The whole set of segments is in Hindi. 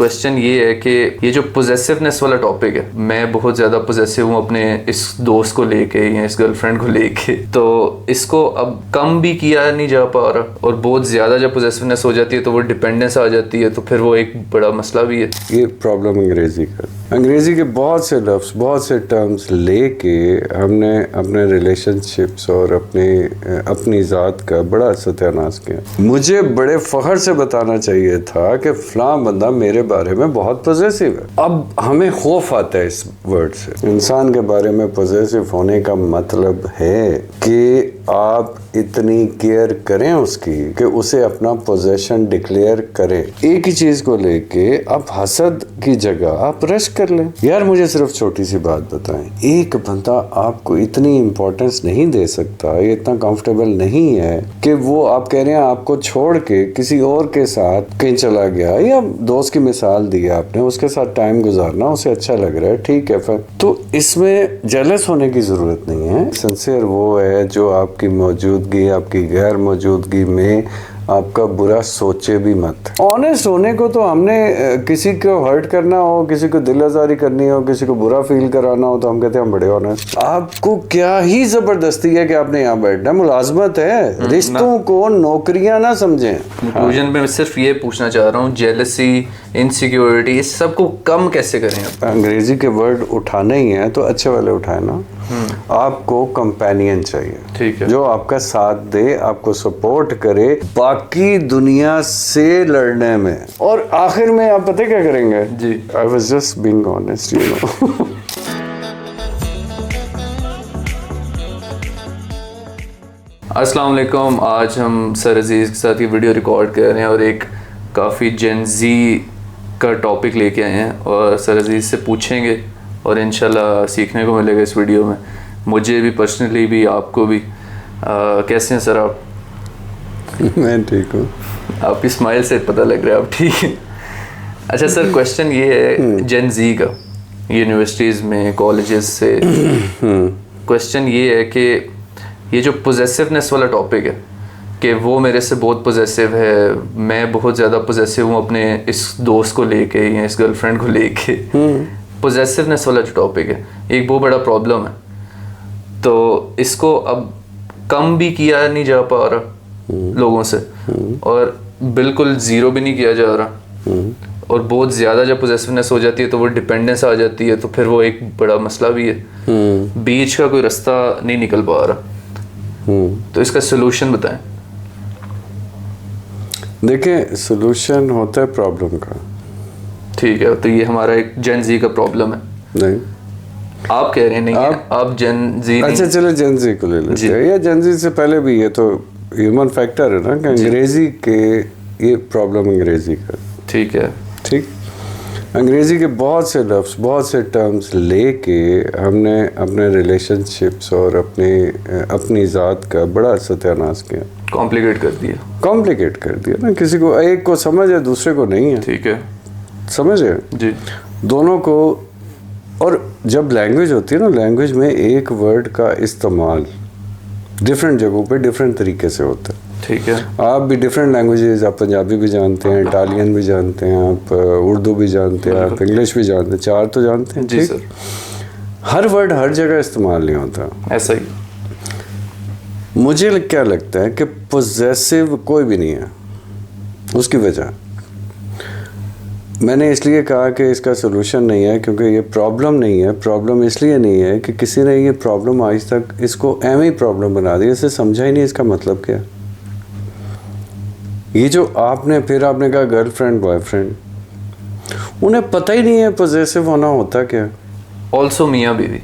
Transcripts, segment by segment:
क्वेश्चन ये है कि ये जो पोजेसिवनेस वाला टॉपिक है, मैं बहुत ज़्यादा पोजेसिव हूँ अपने इस दोस्त को लेके या इस गर्लफ्रेंड को लेके, तो इसको अब कम भी किया नहीं जा पा रहा, और बहुत ज़्यादा जब पोजेसिवनेस हो जाती है तो वो डिपेंडेंस आ जाती है, तो फिर वो एक बड़ा मसला भी है। ये प्रॉब्लम अंग्रेज़ी के बहुत से लफ्ज़, बहुत से टर्म्स लेके हमने अपने रिलेशनशिप्स और अपनी ज़ात का बड़ा सत्यानाश किया। मुझे बड़े फ़ख्र से बताना चाहिए था कि फ़लाँ बंदा मेरे बारे में बहुत पॉजेसिव है। अब हमें खौफ आता है इस वर्ड से। इंसान के बारे में पॉजेसिव होने का मतलब है कि आप इतनी केयर करें उसकी कि उसे अपना पोजेशन डिक्लेयर करें। एक ही चीज़ को लेके आप हसद की जगह आप रश कर लें। यार मुझे सिर्फ छोटी सी बात बताएं, एक बंदा आपको इतनी इम्पोर्टेंस नहीं दे सकता, ये इतना कंफर्टेबल नहीं है कि वो आप कह रहे हैं आपको छोड़ के किसी और के साथ कहीं चला गया, या दोस्त की मिसाल दी आपने, उसके साथ टाइम गुजारना उसे अच्छा लग रहा है, ठीक है, फिर तो इसमें जेलस होने की जरूरत नहीं है। सिंसियर वो है जो आपकी मौजूदगी, आपकी गैर मौजूदगी में आपका बुरा सोचे भी मत। ऑनेस्ट होने को तो हमने किसी को हर्ट करना हो, किसी को दिल आज़ारी करनी हो, किसी को बुरा फील कराना हो तो हम कहते हैं हम बड़े ऑनेस्ट। आपको क्या ही जबरदस्ती है कि आपने यहाँ बैठना, मुलाजमत है। रिश्तों को नौकरियां ना समझें। कंक्लूजन में मैं सिर्फ ये पूछना चाह रहा हूँ, जेलसी, इनसिक्योरिटी, इस सब को कम कैसे करें? अंग्रेजी के वर्ड उठाने ही है तो अच्छे वाले उठाए ना। आपको कंपेनियन चाहिए, ठीक है, जो आपका साथ दे, आपको सपोर्ट करे बाकी दुनिया से लड़ने में। और आखिर में आप पता क्या करेंगे जी? I was just being honest, you know. अस्सलाम वालेकुम। आज हम सर अजीज़ के साथ ये वीडियो रिकॉर्ड कर रहे हैं और एक काफ़ी जेन ज़ी का टॉपिक लेके आए हैं और सर अजीज़ से पूछेंगे और इंशाल्लाह सीखने को मिलेगा इस वीडियो में, मुझे भी पर्सनली भी, आपको भी। कैसे हैं सर आप? मैं ठीक हूँ। आपकी स्माइल से पता लग रहा है आप ठीक हैं। अच्छा सर, क्वेश्चन ये है जेन ज़ी का, यूनिवर्सिटीज़ में, कॉलेजेस से क्वेश्चन ये है कि ये जो पोजेसिवनेस वाला टॉपिक है कि वो मेरे से बहुत पोजेसिव है, मैं बहुत ज़्यादा पोजेसिव हूँ अपने इस दोस्त को लेके या इस गर्लफ्रेंड को लेके। पोजेसिवनेस वाला जो टॉपिक है एक बहुत बड़ा प्रॉब्लम है, तो इसको अब कम भी किया नहीं जा पा रहा लोगों से और बिल्कुल ज़ीरो भी नहीं किया जा रहा, और बहुत ज़्यादा जब पोजेसिवनेस हो जाती है तो वो डिपेंडेंस आ जाती है, तो फिर वो एक बड़ा मसला भी है। बीच का कोई रास्ता नहीं निकल पा रहा, तो इसका सोल्यूशन बताएं। देखें, सोल्यूशन होता है प्रॉब्लम का, ठीक है, तो ये हमारा एक जेन ज़ी का प्रॉब्लम है। नहीं, आप कह रहे हैं नहीं, आप जेन ज़ी। अच्छा चलो जेन ज़ी को ले लेते हैं, या जेन ज़ी से पहले भी ये तो ह्यूमन फैक्टर है ना कि अंग्रेजी के, ये प्रॉब्लम अंग्रेजी का, ठीक है, ठीक। अंग्रेजी के बहुत से लफ्ज़, बहुत से टर्म्स लेके हमने अपने रिलेशनशिप्स और अपनी ज़ात का बड़ा सत्यानाश किया, कॉम्प्लिकेट कर दिया ना। किसी को एक को समझ है, दूसरे को नहीं है, ठीक है, समझ है जी, दोनों को। और जब लैंग्वेज होती है ना, लैंग्वेज में एक वर्ड का इस्तेमाल डिफरेंट जगहों पे डिफरेंट तरीके से होता है, ठीक है। आप भी डिफरेंट लैंग्वेजेस, आप पंजाबी भी जानते हैं, इटालियन भी जानते हैं, आप उर्दू भी जानते हैं, आप इंग्लिश भी जानते हैं, चार तो जानते हैं जी सर। हर वर्ड हर जगह इस्तेमाल नहीं होता, ऐसा ही। मुझे क्या लगता है कि पोजेसिव कोई भी नहीं है। उसकी वजह मैंने इसलिए कहा कि इसका सोल्यूशन नहीं है क्योंकि ये प्रॉब्लम नहीं है। प्रॉब्लम इसलिए नहीं है कि किसी ने ये प्रॉब्लम आज तक इसको एम ही प्रॉब्लम बना दी, इसे समझा ही नहीं इसका मतलब क्या। ये जो आपने कहा गर्लफ्रेंड बॉयफ्रेंड, उन्हें पता ही नहीं है पोजेसिव होना होता क्या। ऑल्सो मियाँ बीवी,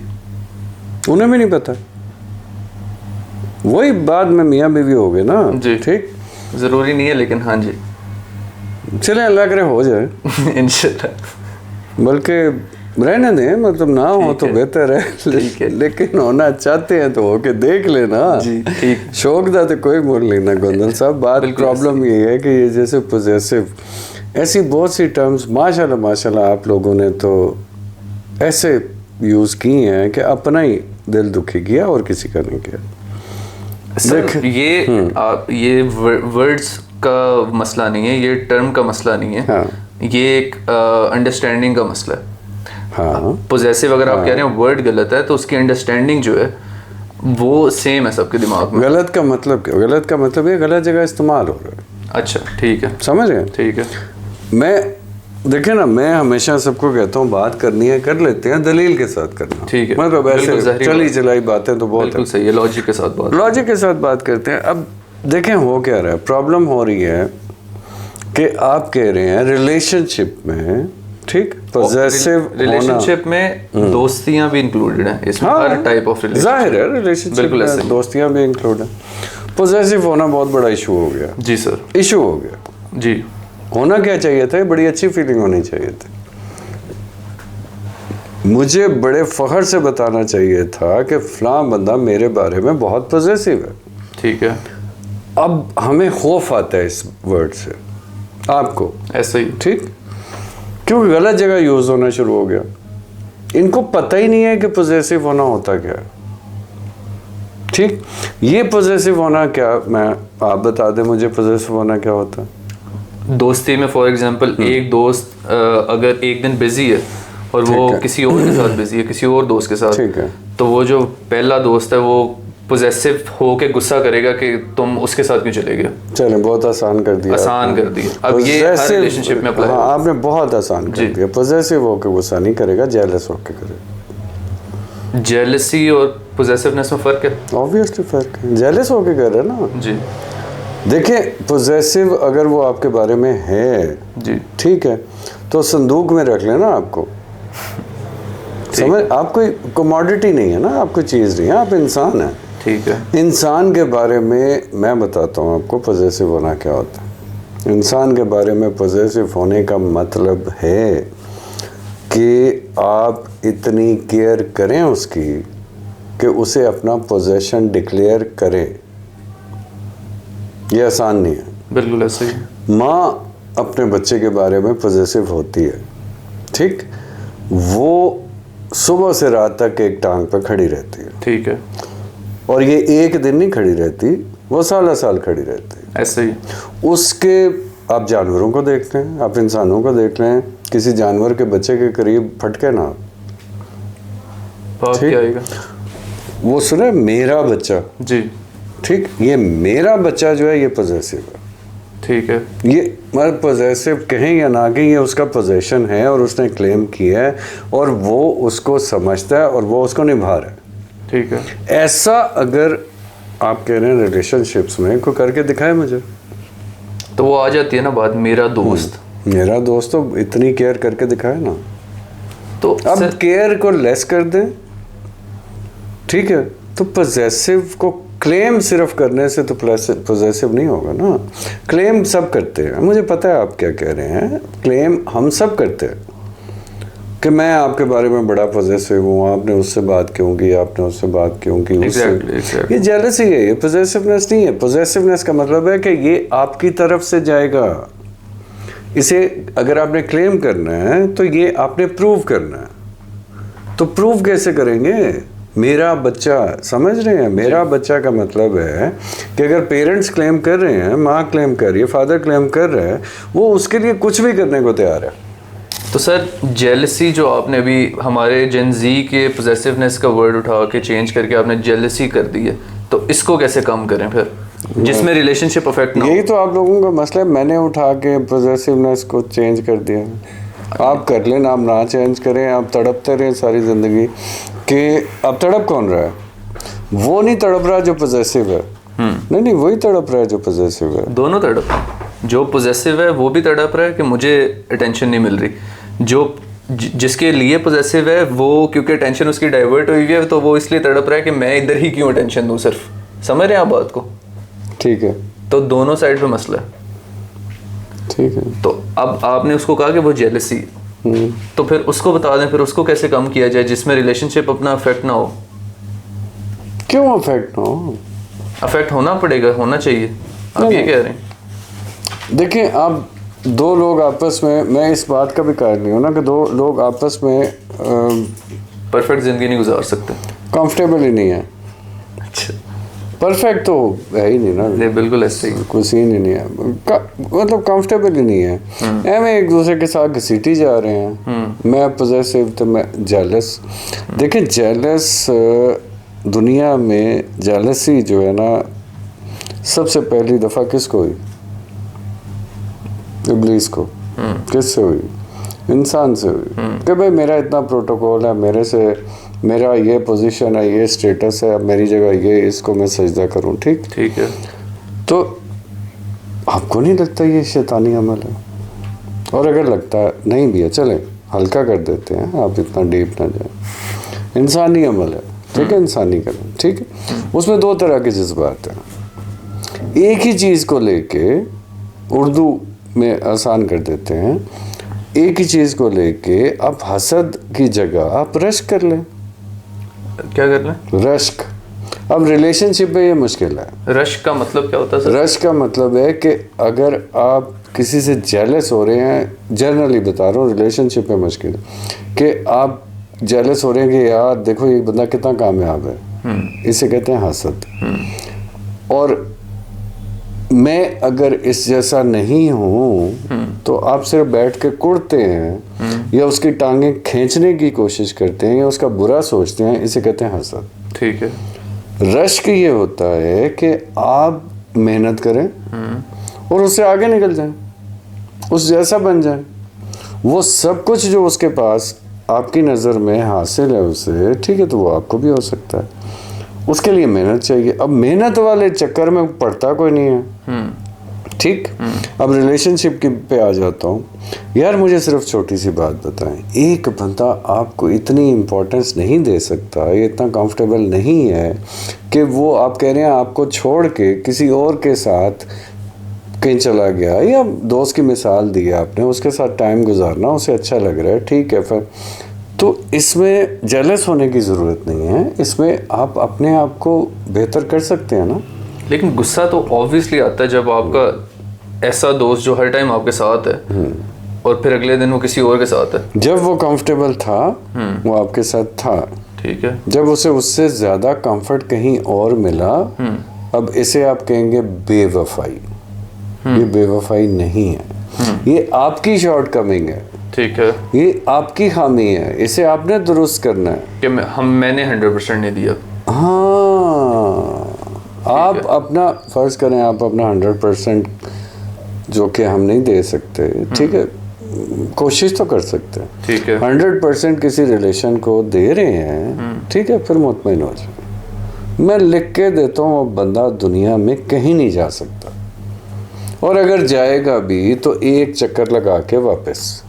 उन्हें भी नहीं पता। वही बाद में मियाँ बीवी हो गए ना जी, ठीक, ज़रूरी नहीं है लेकिन हाँ जी, चले अल्लाह करे हो जाए इंशाल्लाह, बल्कि रहने दें, मतलब ना हो तो बेहतर है, लेकिन होना चाहते हैं तो होके देख लेना जी, ठीक। शौक दा तो कोई मोड़ लेना गोंदल साहब। बात प्रॉब्लम ये है कि ये जैसे पोजेसिव, ऐसी बहुत सी टर्म्स माशाल्लाह आप लोगों ने तो ऐसे यूज़ की हैं कि अपना ही दिल दुखी किया और किसी का नहीं किया। सर ये वर्ड्स का मसला नहीं है, ये टर्म का मसला नहीं है। हाँ। ये एक अंडरस्टैंडिंग का मसला है। हाँ पोजेसिव अगर आप कह रहे हैं वर्ड गलत है तो उसकी अंडरस्टैंडिंग जो है वो सेम है सबके दिमाग में। गलत का मतलब क्या? गलत का मतलब ये गलत जगह इस्तेमाल हो रहा है। अच्छा ठीक है, समझ रहे हैं? ठीक है। मैं देखे ना, मैं हमेशा सबको कहता हूँ बात करनी है कर लेते हैं, दलील के साथ करना। ठीक है, मतलब बिल्कुल ऐसे ज़ाहिरी चली बात। चलाई बातें तो बहुत बिल्कुल सही है, लॉजिक के साथ बात। लॉजिक के साथ बात करते हैं। अब देखें हो क्या रहा है, प्रॉब्लम हो रही है कि आप कह रहे हैं रिलेशनशिप में, ठीक, पॉजेसिव रिलेशनशिप में दोस्तियां भी इंक्लूडेड हैं इसमें, हर टाइप ऑफ रिलेशनशिप। जाहिर है रिलेशनशिप में दोस्तियां भी इंक्लूड है। पॉजेसिव होना बहुत बड़ा इशू हो गया। जी सर, इशू हो गया जी। होना क्या चाहिए था, बड़ी अच्छी फीलिंग होनी चाहिए थी। मुझे बड़े फख्र से बताना चाहिए था कि फलां बंदा मेरे बारे में बहुत पॉजेसिव है। ठीक है। अब हमें खौफ आता है इस वर्ड से, आपको ऐसे ही, ठीक, क्योंकि गलत जगह यूज होना शुरू हो गया। इनको पता ही नहीं है कि पॉजेसिव होना होता क्या है। ठीक, ये पॉजेसिव होना क्या, मैं आप बता दें मुझे पॉजेसिव होना क्या होता है। दोस्ती में फॉर एग्जांपल एक दोस्त अगर एक दिन बिजी है और वो किसी और के साथ बिजी है, किसी और दोस्त के साथ, ठीक है, तो वो जो पहला दोस्त है वो पॉजेसिव हो के गुस्सा करेगा कि तुम उसके साथ क्यों चले गए। चलें, बहुत आसान कर दिया, आसान कर दिया। अब ये हर रिलेशनशिप में अप्लाई। हाँ, आपने बहुत आसान कर दिया। पॉजेसिव होकर गुस्सा नहीं करेगा, जेलस होकर करेगा। जेलसी और पॉजेसिवनेस में फर्क है? ऑब्वियसली फर्क है, जेलस होकर कर रहे हैं ना। जी देखिए, पॉजेसिव अगर वो आपके बारे में है, जी, ठीक है, तो संदूक में रख लेना आपको। समझ, आप कोई कमोडिटी नहीं है ना, आप कोई चीज़ नहीं है, आप इंसान हैं। ठीक है। इंसान के बारे में मैं बताता हूँ आपको पॉजेसिव होना क्या होता है। इंसान के बारे में पॉजेसिव होने का मतलब है कि आप इतनी केयर करें उसकी कि उसे अपना पोजेशन डिक्लेयर करें। ये आसान नहीं है। बिल्कुल ऐसे ही। माँ अपने बच्चे के बारे में पॉजेसिव होती है, ठीक, वो सुबह से रात तक एक टांग पर खड़ी रहती है। ठीक है। और ये एक दिन नहीं खड़ी रहती, वो साल साल खड़ी रहती है। ऐसे ही। उसके, आप जानवरों को देख लें, आप इंसानों को देख लें, किसी जानवर के बच्चे के करीब फटके ना, बात क्या आएगा? वो सुने मेरा बच्चा, जी, ठीक, ये मेरा बच्चा जो है ये पॉजेसिव है। ठीक है। ये मतलब पॉजेसिव कहें या ना कहें, ये उसका पोजेशन है और उसने क्लेम किया है और वो उसको समझता है और वो उसको निभा रहा है। ठीक है। ऐसा अगर आप कह रहे हैं रिलेशनशिप्स में कोई करके दिखाए मुझे, तो वो आ जाती है ना बात, मेरा दोस्त। मेरा दोस्त तो इतनी केयर करके दिखाए ना। तो अब केयर को लेस कर दें, ठीक है, तो पॉजेसिव को क्लेम सिर्फ करने से तो पॉजेसिव नहीं होगा ना। क्लेम सब करते हैं, मुझे पता है आप क्या कह रहे हैं, क्लेम हम सब करते हैं कि मैं आपके बारे में बड़ा पॉजेसिव हूँ, आपने उससे बात क्यों की, आपने उससे बात क्यों की, exactly. ये जेलसी है, ये पॉजेसिवनेस नहीं है। पॉजेसिवनेस का मतलब है कि ये आपकी तरफ से जाएगा। इसे अगर आपने क्लेम करना है तो ये आपने प्रूव करना है। तो प्रूव कैसे करेंगे? मेरा बच्चा, समझ रहे हैं, मेरा बच्चा का मतलब है कि अगर पेरेंट्स क्लेम कर रहे हैं, माँ क्लेम कर रही है, फादर क्लेम कर रहे हैं, वो उसके लिए कुछ भी करने को तैयार है। तो सर जेलसी जो आपने अभी हमारे जेन जी के पॉजेसिवनेस का वर्ड उठा के चेंज करके आपने जेलसी कर दी है, तो इसको कैसे कम करें फिर जिसमें रिलेशनशिप अफेक्ट ना हो? यही तो आप लोगों का मसला है। मैंने उठा के पॉजेसिवनेस को चेंज कर दिया। आप कर लें, आप ना चेंज करें, आप तड़पते रहें सारी ज़िंदगी कि अब तड़प कौन रहा है? वो नहीं तड़प रहा जो पॉजेसिव है, नहीं, वही तड़प रहा है जो पॉजेसिव है। दोनों तड़प, जो पॉजेसिव है वो भी तड़प रहा है कि मुझे अटेंशन नहीं मिल रही, जो जिसके लिए पॉजेसिव है वो क्योंकि अटेंशन उसकी डाइवर्ट हुई है तो वो इसलिए तड़प रहा है कि मैं इधर ही क्यों अटेंशन दूं सिर्फ। समझ रहे हैं आप बात को? ठीक है, तो दोनों साइड पे मसला है। ठीक है। तो अब आपने उसको कहा कि वो जेलसी, तो फिर उसको बता दें फिर उसको कैसे कम किया जाए जिसमें रिलेशनशिप अपना अफेक्ट ना हो। क्यों अफेक्ट हो? अफेक्ट होना पड़ेगा, होना चाहिए, आप ये कह रहे हैं? देखिए, आप दो लोग आपस में, मैं इस बात का भी कायल नहीं हूँ ना कि दो लोग आपस में परफेक्ट जिंदगी नहीं गुजार सकते, कंफर्टेबल ही नहीं है। अच्छा, परफेक्ट तो है ही नहीं ना, ये बिल्कुल ऐसे ही। कोई सीन ही नहीं है, मतलब कंफर्टेबल ही नहीं है। एम एक दूसरे के साथ घसीटी जा रहे हैं, मैं पॉजेसिव तो मैं जेलस। देखिए जेलस, दुनिया में जेलसी जो है ना सबसे पहली दफ़ा किसको हुई? इब्लीस को। किससे हुई? इंसान से हुई कि भाई मेरा इतना प्रोटोकॉल है, मेरे से मेरा ये पोजीशन है, ये स्टेटस है, अब मेरी जगह ये, इसको मैं सजदा करूं। ठीक है। तो आपको नहीं लगता ये शैतानी अमल है? और अगर लगता नहीं भी है, चले हल्का कर देते हैं, आप इतना डीप ना जाए, इंसानी अमल है, ठीक है, इंसानी कदम, ठीक है। उसमें दो तरह के जज्बात हैं। एक ही चीज़ को लेके, उर्दू में आसान कर देते हैं, एक ही चीज़ को लेके आप हसद की जगह आप रश्क कर लें। क्या कर लें? रश्क। अब रिलेशनशिप में ये मुश्किल है। रश्क का मतलब क्या होता है सर? रश्क का मतलब है कि अगर आप किसी से जेलस हो रहे हैं, जनरली बता रहा हूँ, रिलेशनशिप में मुश्किल है कि आप जेलस हो रहे हैं कि यार देखो ये बंदा कितना कामयाब है, इसे कहते हैं हसद। और मैं अगर इस जैसा नहीं हूँ तो आप सिर्फ बैठ के कुड़ते हैं या उसकी टांगें खींचने की कोशिश करते हैं या उसका बुरा सोचते हैं, इसे कहते हैं हसद। ठीक है। रश्क ये होता है कि आप मेहनत करें और उससे आगे निकल जाएं, उस जैसा बन जाएं, वो सब कुछ जो उसके पास आपकी नज़र में हासिल है उसे, ठीक है, तो वो आपको भी हो सकता है। उसके लिए मेहनत चाहिए। अब मेहनत वाले चक्कर में पड़ता कोई नहीं है, ठीक। अब रिलेशनशिप की पे आ जाता हूँ। यार मुझे सिर्फ छोटी सी बात बताएं, एक बंदा आपको इतनी इम्पोर्टेंस नहीं दे सकता, ये इतना कंफर्टेबल नहीं है कि वो, आप कह रहे हैं आपको छोड़ के किसी और के साथ कहीं चला गया, या दोस्त की मिसाल दी आपने, उसके साथ टाइम गुजारना उसे अच्छा लग रहा है, ठीक है, फिर तो इसमें जेलस होने की ज़रूरत नहीं है, इसमें आप अपने आप को बेहतर कर सकते हैं ना। लेकिन गुस्सा तो ऑब्वियसली आता है जब आपका ऐसा दोस्त जो हर टाइम आपके साथ है और फिर अगले दिन वो किसी और के साथ है। जब वो कंफर्टेबल था वो आपके साथ था, ठीक है। जब उसे उससे ज़्यादा कंफर्ट कहीं और मिला, अब इसे आप कहेंगे बेवफाई। ये बेवफाई नहीं है, ये आपकी शॉर्टकमिंग है, ठीक है, ये आपकी खामी है, इसे आपने दुरुस्त करना है कि मैंने 100% नहीं दिया। हाँ, आप अपना फ़र्ज़ करें, आप अपना 100% जो कि हम नहीं दे सकते, ठीक है, कोशिश तो कर सकते हैं, ठीक है। 100% किसी रिलेशन को दे रहे हैं, ठीक है, फिर मुतमईन हो जाए। मैं लिख के देता हूँ, वो बंदा दुनिया में कहीं नहीं जा सकता, और अगर जाएगा भी तो एक चक्कर लगा के वापस।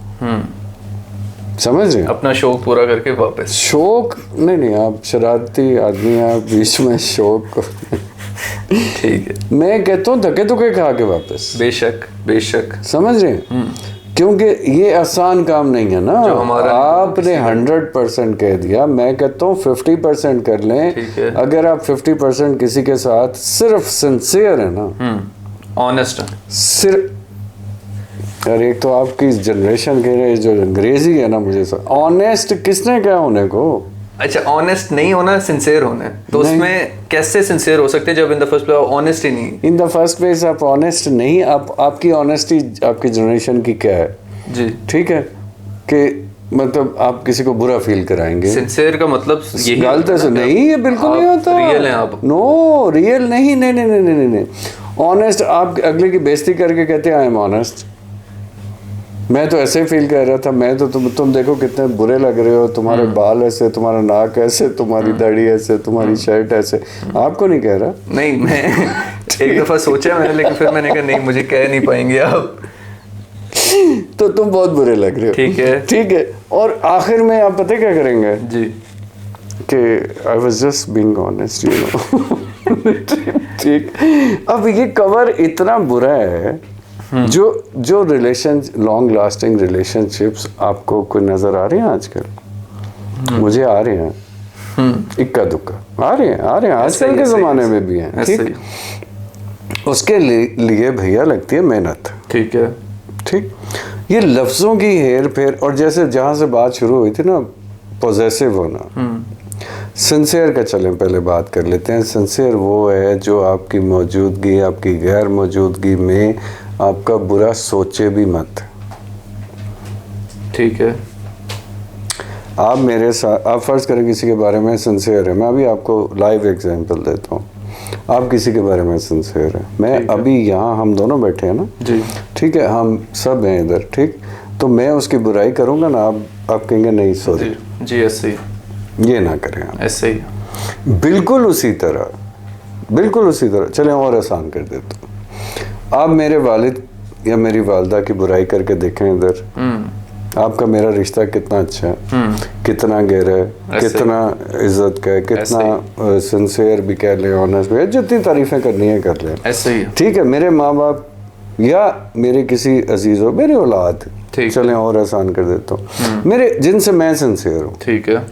समझ रहे हैं? अपना शौक पूरा करके वापस। शौक नहीं, आप शरारती आदमी हैं, आप बीच में शौक ठीक है। मैं कहता हूँ धक्के धुके खा के वापस। बेशक बेशक। समझ रहे हैं? क्योंकि ये आसान काम नहीं है ना। आपने 100% कह दिया, मैं कहता हूँ 50% कर लें। अगर आप 50% किसी के साथ सिर्फ सिंसियर है ना, ऑनेस्ट है, सिर्फ, अरे एक तो आपकी जनरेशन के जो अंग्रेजी है ना, मुझे ऑनेस्ट किसने क्या होने को। अच्छा, ऑनेस्ट नहीं होना, सिंसियर होना है, तो उसमें कैसे सिंसियर हो सकते हैं जब in the first place honest he नहीं। इन द फर्स्ट प्लेस आप ऑनेस्ट नहीं, आपकी ऑनेस्टी आपकी जनरेशन की क्या है जी, ठीक है, कि मतलब आप किसी को बुरा फील कराएंगे। सिंसियर का मतलब यही गलत है नहीं, ये बिल्कुल नहीं होता। रियल है आप? नो, रियल नहीं, नहीं नहीं नहीं नहीं नहीं, ऑनेस्ट आप अगले की बेइज्जती करके कहते हैं आई एम ऑनेस्ट। मैं तो ऐसे ही फील कर रहा था, मैं तो तुम देखो कितने बुरे लग रहे हो, तुम्हारे बाल ऐसे, तुम्हारा नाक ऐसे, तुम्हारी दाढ़ी ऐसे, तुम्हारी शर्ट ऐसे। आपको नहीं कह रहा, नहीं, मैं एक दफा सोचा मैंने, लेकिन फिर मैंने कहा नहीं, मुझे कह नहीं पाएंगे आप, तो तुम बहुत बुरे लग रहे हो। ठीक है, ठीक है। और आखिर में आप पता क्या करेंगे जी, कि आई was just being honest, you no. ठीक, अब ये कवर इतना बुरा है, जो रिलेशन, लॉन्ग लास्टिंग रिलेशनशिप्स आपको कोई नजर आ रहे हैं आजकल? मुझे आ रहे हैं, इक्का दुक्का आ रहे हैं आजकल के जमाने में भी हैं, ठीक। उसके लिए भैया लगती है मेहनत, ठीक है, ठीक। ये लफ्जों की हेर फेर, और जैसे जहां से बात शुरू हुई थी ना, पॉजेसिव होना, सिंसियर का चलें पहले बात कर लेते हैं। सिंसियर वो है जो आपकी मौजूदगी, आपकी गैर मौजूदगी में आपका बुरा सोचे भी मत। ठीक है। आप मेरे साथ, आप फ़र्ज़ करें किसी के बारे में सिंसियर है, मैं अभी आपको लाइव एग्जांपल देता हूँ। आप किसी के बारे में सिंसियर है, मैं अभी यहाँ हम दोनों बैठे हैं ना जी, ठीक है, हम सब हैं इधर, ठीक, तो मैं उसकी बुराई करूँगा ना, आप कहेंगे नहीं सॉरी जी, ऐसे ही, ये ना करें आप। ऐसे ही, बिल्कुल उसी तरह, बिल्कुल उसी तरह। चलें और आसान कर देता हूँ। आप मेरे वालिद या मेरी वालदा की बुराई करके देखें इधर, आपका मेरा रिश्ता कितना अच्छा है, कितना गहरा है, कितना इज्जत का है, कितना सिंसियर भी कह लें, ऑनेस्ट भी, जितनी तारीफें करनी है कर लें। ऐसे ही, ठीक है, मेरे माँ बाप या मेरे किसी अजीज हो, मेरी औलाद, चलें और आसान कर देता हूँ, मेरे जिनसे मैं सिंसियर हूँ, ठीक है,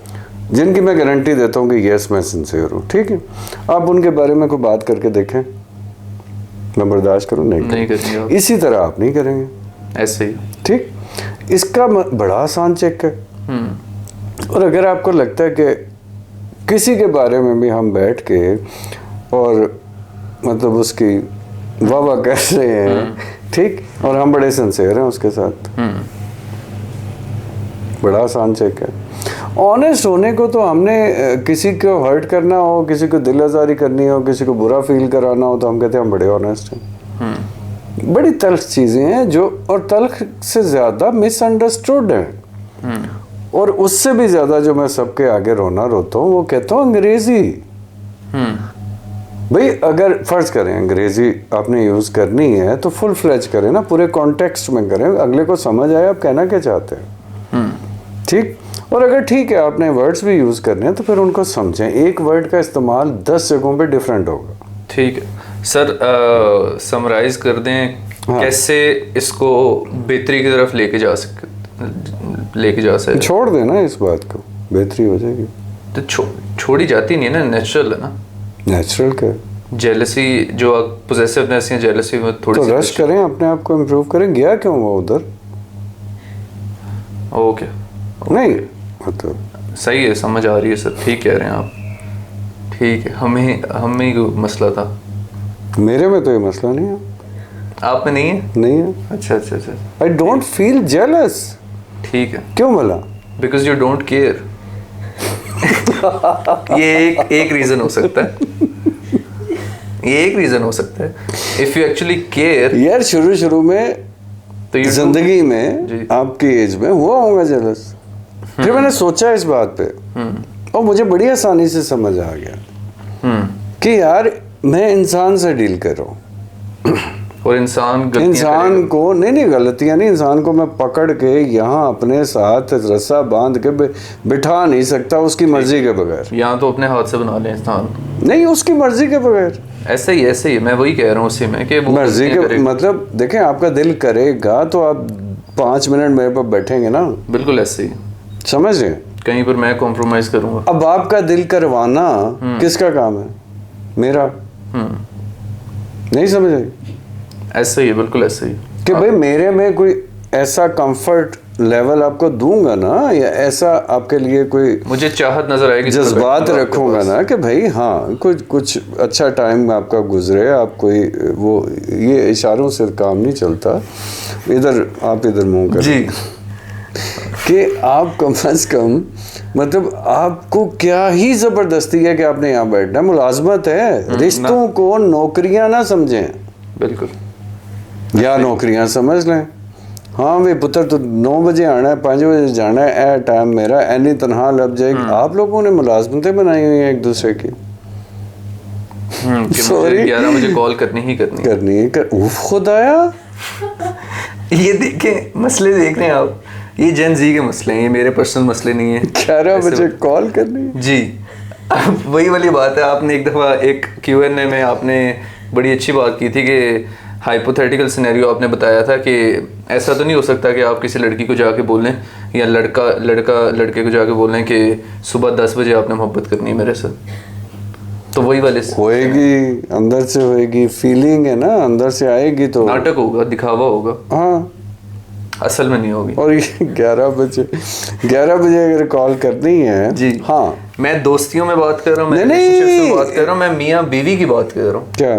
जिनकी मैं गारंटी देता हूँ कि यस मैं सिंसियर हूँ, ठीक है, आप उनके बारे में कोई बात करके देखें, मैं बर्दाश्त करूँ? नहीं करेंगे। इसी तरह आप नहीं करेंगे, ऐसे ही, ठीक। इसका बड़ा आसान चेक है। और अगर आपको लगता है कि किसी के बारे में भी हम बैठ के और मतलब उसकी वाह वाह कर रहे हैं, ठीक, और हम बड़े सिंसियर हैं उसके साथ, बड़ा आसान चेक है। ऑनेस्ट होने को तो हमने किसी को हर्ट करना हो, किसी को दिल आज़ारी करनी हो, किसी को बुरा फील कराना हो, तो हम कहते हैं हम बड़े ऑनेस्ट हैं। बड़ी तल्ख चीज़ें हैं जो, और तल्ख से ज़्यादा मिसअंडरस्टूड हैं, और उससे भी ज़्यादा जो मैं सबके आगे रोना रोता हूँ वो कहता हूँ अंग्रेज़ी। भाई अगर फ़र्ज़ करें अंग्रेज़ी आपने यूज़ करनी है तो फुल फ्लेज करें ना, पूरे कॉन्टेक्स्ट में करें, अगले को समझ आए आप कहना क्या चाहते हैं, ठीक। और अगर ठीक है आपने वर्ड्स भी यूज़ करने हैं तो फिर उनको समझें, एक वर्ड का इस्तेमाल 10 जगहों पे डिफरेंट होगा। ठीक है सर, समराइज कर दें कैसे इसको बेहतरी की तरफ लेके जा सकते, छोड़ देना इस बात को, बेहतरी हो जाएगी। तो छोड़ी जाती नहीं है ना, नेचुरल है ना। नेचुरल क्या? जेलसी जो पोजेसिवनेस या जेलसी में थोड़ी तो रश करें, अपने आप को इम्प्रूव करें। गया क्यों वो उधर? ओके नहीं मतलब सही है, समझ आ रही है सर, ठीक कह रहे हैं आप, ठीक है। हमें ही मसला था, मेरे में तो ये मसला नहीं है। आप में नहीं है? नहीं है। अच्छा, आई डोंट फील जेलस। ठीक है, क्यों भला? Because you don't care. ये एक रीजन हो सकता है, ये एक रीजन हो सकता है। इफ यू एक्चुअली केयर यार, शुरू में तो जिंदगी में आपकी एज में हुआ होगा जेलस, फिर मैंने सोचा इस बात पे और मुझे बड़ी आसानी से समझ आ गया कि यार मैं इंसान से डील कर रहा हूँ, और इंसान को नहीं गलतियां नहीं, इंसान को मैं पकड़ के यहाँ अपने साथ रस्सा बांध के बिठा नहीं सकता उसकी मर्जी के बगैर। यहाँ तो अपने हाथ से बना ले इंसान, नहीं उसकी मर्जी के बगैर। ऐसे ही मैं वही कह रहा हूँ उसी में कि मर्जी के मतलब देखें, आपका दिल करेगा तो आप 5 मिनट मेरे पर बैठेंगे ना। बिल्कुल ऐसे ही, समझ रहे? कहीं पर मैं कॉम्प्रोमाइज करूंगा। अब आपका दिल करवाना किसका काम है? मेरा। नहीं समझ रहे? ऐसे ही है, बिल्कुल ऐसे ही कि भाई मेरे में कोई ऐसा कंफर्ट लेवल आपको दूंगा ना, या ऐसा आपके लिए कोई मुझे चाहत नजर आएगी, जज्बात रखूंगा ना कि भाई हाँ कुछ अच्छा टाइम आपका गुजरे, आप कोई वो ये इशारों से काम नहीं चलता। इधर आप इधर मुंह कर जी कि आप कम से कम मतलब आपको क्या ही ज़बरदस्ती है कि आपने यहाँ बैठना, मुलाजमत है। रिश्तों को नौकरियां ना समझें, बिल्कुल, या नौकरियां समझ लें। हाँ वे पुत्र तो 9 बजे आना है, 5 बजे जाना है, ए टाइम मेरा एनी तनहा लग जाएगी। आप लोगों ने मुलाजमतें बनाई हुई हैं एक दूसरे की। सॉरी 11 बजे कॉल करनी है खुदाया। ये देखें, मसले देख रहे हैं आप, ये जेन जी के मसले हैं, ये मेरे पर्सनल मसले नहीं है। 11 बजे कॉल करनी जी। वही वाली बात है, आपने एक दफ़ा एक Q&A में आपने बड़ी अच्छी बात की थी कि हाइपोथेटिकल सिनेरियो आपने बताया था कि ऐसा तो नहीं हो सकता कि आप किसी लड़की को जाके बोलें, या लड़का लड़के को जाके बोलें कि सुबह 10 बजे आपने मोहब्बत करनी है मेरे साथ। तो वही वाले होएगी, अंदर से होएगी, फीलिंग है ना, अंदर से आएगी तो नाटक होगा, दिखावा होगा। हाँ, असल में नहीं होगी। और ये 11 बजे अगर कॉल करनी है जी हाँ, मैं दोस्तियों में बात कर रहा हूँ, मैं नहीं, रिलेशनशिप्स में बात कर रहा हूँ, मैं मियाँ बीवी की बात कर रहा हूँ। क्या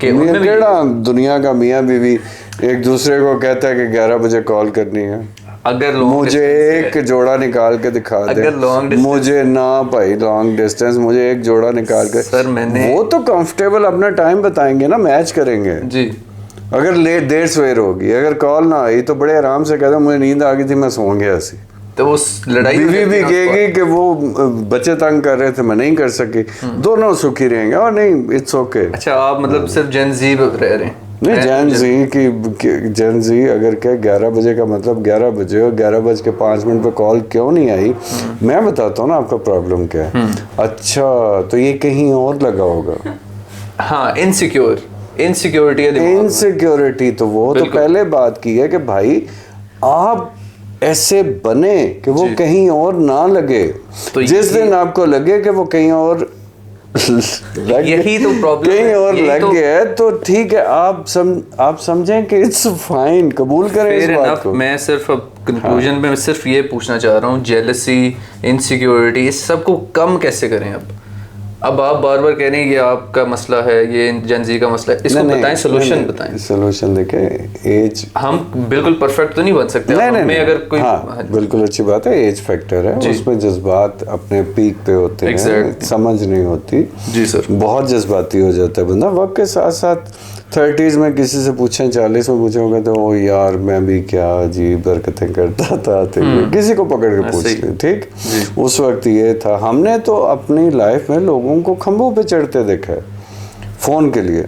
कि मियाँ उनमें भी- केड़ा दुनिया का मियाँ बीवी एक दूसरे को कहता है कि 11 बजे कॉल करनी है। अगर long मुझे distance एक है, जोड़ा निकाल के दिखा दे। अगर long distance- मुझे ना भाई लॉन्ग डिस्टेंस, मुझे एक जोड़ा निकाल के। सर मैंने वो तो कंफर्टेबल अपना टाइम बताएंगे ना, मैच करेंगे। जी अगर लेट देर सवेर होगी, अगर कॉल ना आई तो बड़े आराम से कहते मुझे नींद आ गई थी, मैं सो गया सी। तो वो लड़ाई हो बीवी जाती भी है ना उस कहेगी कि वो बच्चे तंग कर रहे थे, मैं नहीं कर सकी। दोनों सुखी रहेंगे और नहीं, इट्स ओके। पर। अच्छा आप मतलब सिर्फ जेन जी रह रहे हैं? नहीं, मैं जैन जी की जैन जी अगर क्या 11 बजे का मतलब 11 बजे और 11:05 पे कॉल क्यों नहीं आई, मैं बताता हूँ ना आपका प्रॉब्लम क्या है। अच्छा तो ये कहीं और लगा होगा। हाँ इनसिक्योरिटी है दिमाग में। इनसिक्योरिटी तो वो तो बिल्कुल। पहले बात की है कि भाई आप ऐसे बने कि वो जी। कहीं और ना लगे। तो जिस दिन आपको लगे कि वो कहीं और यही तो प्रॉब्लम कहीं है, और यही लग तो- गया है तो ठीक है, आप समझें कि इट्स फाइन, कबूल करें इस Fair बात enough, को। मैं सिर्फ अब कंक्लूजन में सिर्फ ये पूछना चाह रहा हूँ, जेलसी, इनसिक्योरिटी, इस सब को कम कैसे करें? अब आप बार बार कह रहे हैं ये आपका मसला है, ये जेनजी का मसला है, इसको बताएं, सोल्यूशन बताएं। सोल्यूशन देखें, एज हम बिल्कुल परफेक्ट तो नहीं बन सकते। नहीं, हमें अगर कोई हाँ बिल्कुल अच्छी बात है, एज फैक्टर है, उसमें जज्बात अपने पीक पे होते हैं, Exactly. समझ नहीं होती। जी सर। बहुत जज्बाती हो जाता है बंदा वक्त के साथ साथ। 30s में किसी से पूछें, 40 में पूछें, वो कहते ओ यार मैं भी क्या अजीब हरकतें करता था, किसी को पकड़ के पूछ ले, ठीक। उस वक्त ये था, हमने तो अपनी लाइफ में लोगों को खंभों पे चढ़ते देखा है फोन के लिए,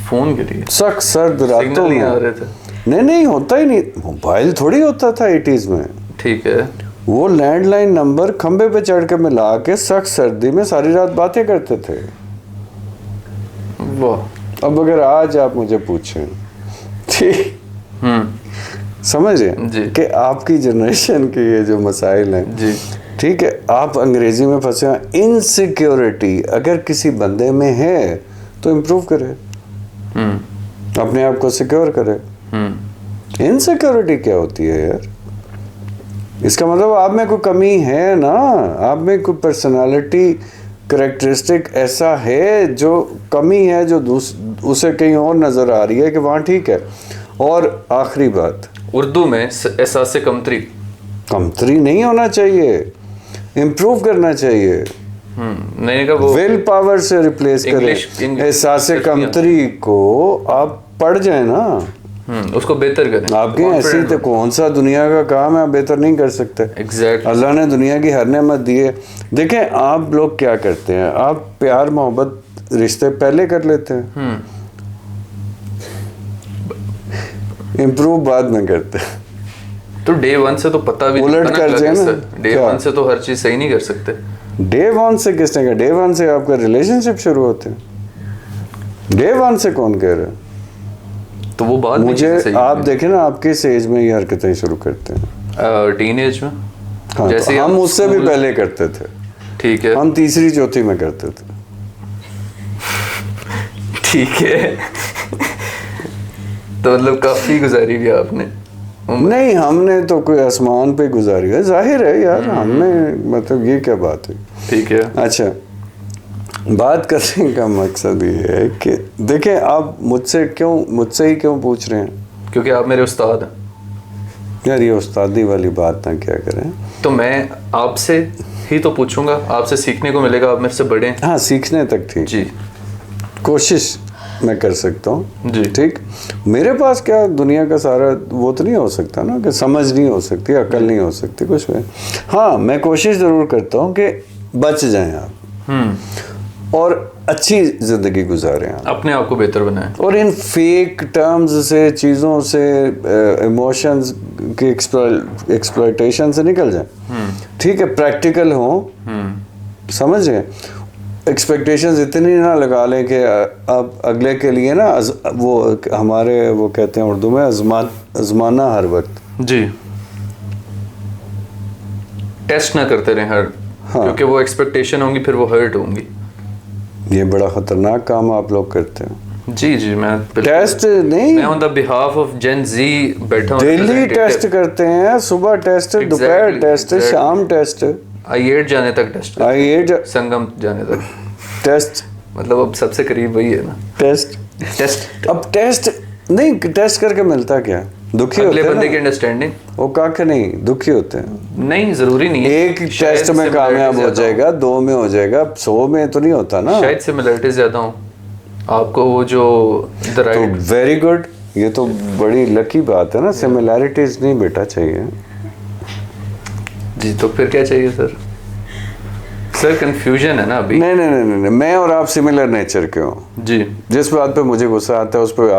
फोन के लिए सख्त सर्द सिग्नल रातों नहीं आ में। रहे थे। नहीं होता ही नहीं, मोबाइल थोड़ी होता था 80s में। ठीक है। वो लैंडलाइन नंबर खंबे पे चढ़ के मिला के सख्त सर्दी में सारी रात बातें करते थे। वाह। अब अगर आज आप मुझे पूछें, ठीक समझ जी। रहे कि आपकी जनरेशन के ये जो मसाइल हैं, जी ठीक है, आप अंग्रेजी में फंसे हैं। इनसिक्योरिटी अगर किसी बंदे में है तो इम्प्रूव करे, अपने आप को सिक्योर करे। इनसिक्योरिटी क्या होती है यार? इसका मतलब आप में कोई कमी है ना, आप में कोई पर्सनालिटी करेक्टरिस्टिक ऐसा है जो कमी है, जो उसे कहीं और नजर आ रही है कि वहाँ ठीक है। और आखिरी बात, उर्दू में एहसास कमतरी कमतरी नहीं होना चाहिए, इम्प्रूव करना चाहिए। नहीं का वो विल पावर से रिप्लेस करें। एहसास कमतरी को आप पढ़ जाए ना, उसको बेहतर करें। आपके ऐसी तो कौन सा दुनिया का काम है आप बेहतर नहीं कर सकते। एग्जैक्ट। अल्लाह ने दुनिया की हर नेमत दी है। देखें आप लोग क्या करते हैं, आप प्यार मोहब्बत रिश्ते पहले कर लेते हैं, इम्प्रूव बाद में करते हैं। तो डे वन से तो पता भी उलट नहीं कर जाए ना। डे क्या? वन से तो हर चीज सही नहीं कर सकते। डे वन से किसने कहा? डे वन से आपका रिलेशनशिप शुरू होते हैं। डे वन से कौन कह रहा है? तो वो बात मुझे आप देखें ना, आप किस एज में ये हरकतें शुरू करते हैं? टीनेज में। हाँ, जैसे हम उससे भी पहले करते थे। ठीक है। हम तीसरी चौथी में करते थे। ठीक है। तो मतलब काफी गुजारी भी आपने। नहीं, हमने तो कोई आसमान पे गुजारी है, जाहिर है यार। हमने मतलब ये क्या बात है? ठीक है। अच्छा, बात करने का मकसद ये है कि देखें आप मुझसे ही क्यों पूछ रहे हैं? क्योंकि आप मेरे उस्ताद हैं यार। ये उस्तादी वाली बात ना क्या करें। तो मैं आपसे ही तो पूछूंगा, आपसे सीखने को मिलेगा, आप मेरे से बड़े हैं। हाँ, सीखने तक ठीक, जी कोशिश मैं कर सकता हूँ जी। ठीक। मेरे पास क्या दुनिया का सारा वो तो नहीं हो सकता ना, कि समझ नहीं हो सकती, अकल नहीं हो सकती, कुछ भी। हाँ, मैं कोशिश ज़रूर करता हूँ कि बच जाएं आप और अच्छी ज़िंदगी गुजारें आप, अपने आप को बेहतर बनाएं और इन फेक टर्म्स से, चीज़ों से, इमोशंस की एक्सप्लॉयटेशन से निकल जाएं। ठीक है, प्रैक्टिकल हो, समझ गए। एक्सपेक्टेशंस इतनी ना लगा लें कि अब अगले के लिए ना वो हमारे वो कहते हैं उर्दू में आजमाना हर वक्त। जी। टेस्ट ना करते रहें हर। हाँ। क्योंकि वो एक्सपेक्टेशन होंगी फिर वो हर्ट होंगी। ये बड़ा ख़तरनाक काम आप लोग करते हैं। जी जी, मैं टेस्ट नहीं, मैं ऑन द बिहाफ ऑफ जेन जी बैठा हूँ। डेली टेस्ट करते हैं, सुबह टेस्ट, दोपहर टेस्ट, शाम टेस्ट, I8 जाने तक टेस्ट, I8 संगम जाने तक टेस्ट, मतलब अब सबसे करीब वही है ना टेस्ट। टेस्ट। अब टेस्ट नहीं, टेस्ट करके मिलता क्या? दुखी होते अगले हैं बंदे की ना, अंडरस्टैंडिंग वो काक नहीं, दुखी होते हैं। नहीं, जरूरी नहीं है। एक टेस्ट में कामयाब हो जाएगा, 2 में हो जाएगा, 100 में तो नहीं होता ना। शायद सिमिलरिटीज ज्यादा हो आपको, वो जो द तो राइट। वेरी गुड, ये तो बड़ी लकी बात है ना। सिमिलैरिटीज नहीं बेटा चाहिए। जी, तो फिर क्या चाहिए सर? सर कंफ्यूजन है ना अभी। नहीं नहीं नहीं नहीं, मैं और आप सिमिलर नेचर के हो। जी जिस बात पे मुझे गुस्सा आता है उस पर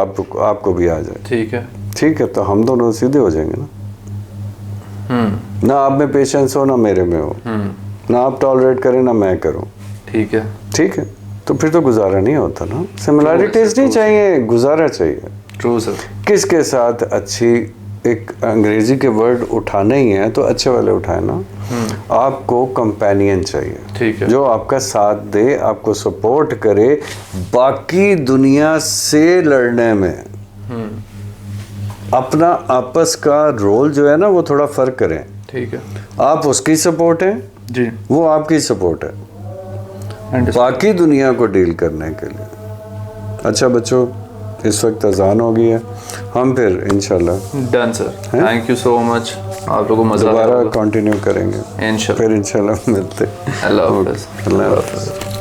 आपको भी आ जाए, ठीक है। ठीक है, तो हम दोनों सीधे हो जाएंगे ना। ना आप में पेशेंस हो ना मेरे में हो, ना आप टॉलरेट करें ना मैं करूं, ठीक है। ठीक है, तो फिर तो गुजारा नहीं होता ना। सिमिलैरिटीज नहीं चाहिए, गुजारा चाहिए। True sir. किसके साथ अच्छी, एक अंग्रेजी के वर्ड उठाने ही है तो अच्छे वाले उठाए ना। आपको कंपेनियन चाहिए, ठीक है। जो आपका साथ दे, आपको सपोर्ट करे, बाकी दुनिया से लड़ने में अपना आपस का रोल जो है ना वो थोड़ा फर्क करें। ठीक है आप उसकी सपोर्ट है, जी। वो आपकी सपोर्ट है, Understood. बाकी दुनिया को डील करने के लिए। अच्छा बच्चों, इस वक्त अजान हो गई है, हम फिर इंशाल्लाह done sir. Thank you so much, आप लोगों को मजा दोबारा कंटिन्यू करेंगे, इंशाल्लाह। फिर इंशाल्लाह मिलते। अल्लाह हाफ़िज़। अल्लाह हाफ़िज़।